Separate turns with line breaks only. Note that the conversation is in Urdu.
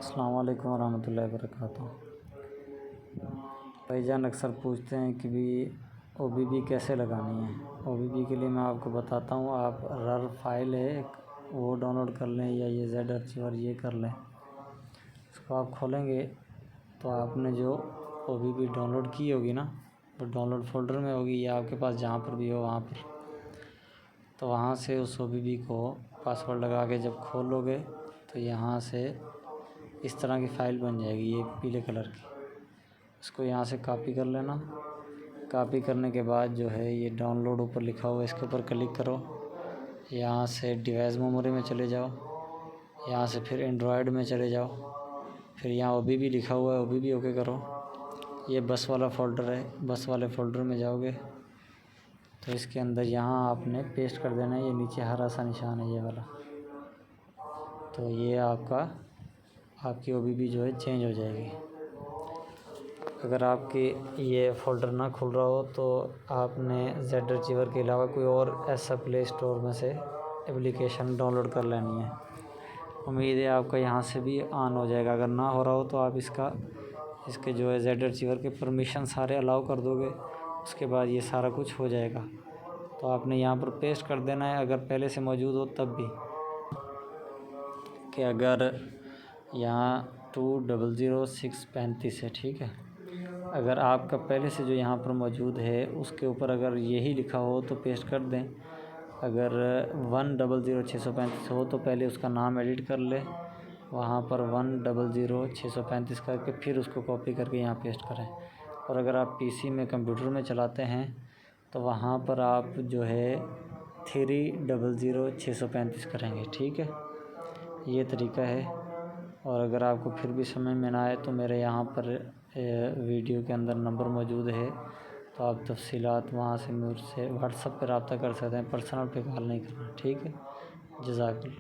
السلام علیکم ورحمۃ اللہ وبرکاتہ۔ بھائی جان اکثر پوچھتے ہیں کہ بھی او بی بی کیسے لگانی ہے۔ او بی بی کے لیے میں آپ کو بتاتا ہوں، آپ رر فائل ہے ایک وہ ڈاؤن لوڈ کر لیں یا یہ زیڈ ارچیور یہ کر لیں۔ اس کو آپ کھولیں گے تو آپ نے جو O B B download کی ہوگی نا، وہ ڈاؤن لوڈ فولڈر میں ہوگی یا آپ کے پاس جہاں پر بھی ہو وہاں پر، تو وہاں سے اس او بی بی کو پاسورڈ لگا کے جب کھولو گے تو یہاں سے اس طرح کی فائل بن جائے گی، یہ پیلے کلر کی۔ اس کو یہاں سے کاپی کر لینا۔ کاپی کرنے کے بعد جو ہے یہ ڈاؤن لوڈ اوپر لکھا ہوا ہے، اس کے اوپر کلک کرو۔ یہاں سے ڈیوائس میموری میں چلے جاؤ، یہاں سے پھر اینڈرائڈ میں چلے جاؤ، پھر یہاں او بی بی لکھا ہوا ہے، او بی بی اوکے کرو۔ یہ بس والا فولڈر ہے، بس والے فولڈر میں جاؤ گے تو اس کے اندر یہاں آپ نے پیسٹ کر دینا ہے، یہ نیچے ہرا سا نشان ہے یہ والا، تو یہ آپ کی او بی بی جو ہے چینج ہو جائے گی۔ اگر آپ کی یہ فولڈر نہ کھل رہا ہو تو آپ نے زیڈ ارچیور کے علاوہ کوئی اور ایسا پلے اسٹور میں سے اپلیکیشن ڈاؤن لوڈ کر لینی ہے۔ امید ہے آپ کا یہاں سے بھی آن ہو جائے گا۔ اگر نہ ہو رہا ہو تو آپ اس کے جو ہے زیڈ ارچیور کے پرمیشن سارے الاؤ کر دو گے، اس کے بعد یہ سارا کچھ ہو جائے گا۔ تو آپ نے یہاں پر پیسٹ کر دینا ہے، اگر پہلے سے موجود ہو تب بھی، کہ اگر یہاں 200635 ہے، ٹھیک ہے۔ اگر آپ کا پہلے سے جو یہاں پر موجود ہے اس کے اوپر اگر یہی لکھا ہو تو پیسٹ کر دیں۔ اگر 100635 ہو تو پہلے اس کا نام ایڈٹ کر لیں، وہاں پر 100635 کر کے پھر اس کو کاپی کر کے یہاں پیسٹ کریں۔ اور اگر آپ پی سی میں کمپیوٹر میں چلاتے ہیں تو وہاں پر آپ جو ہے 300635 کریں گے، ٹھیک ہے۔ یہ طریقہ ہے۔ اور اگر آپ کو پھر بھی سمجھ میں نہ آئے تو میرے یہاں پر ویڈیو کے اندر نمبر موجود ہے، تو آپ تفصیلات وہاں سے مجھ سے واٹس ایپ پہ رابطہ کر سکتے ہیں، پرسنل پہ کال نہیں کرنا، ٹھیک ہے۔ جزاک اللہ۔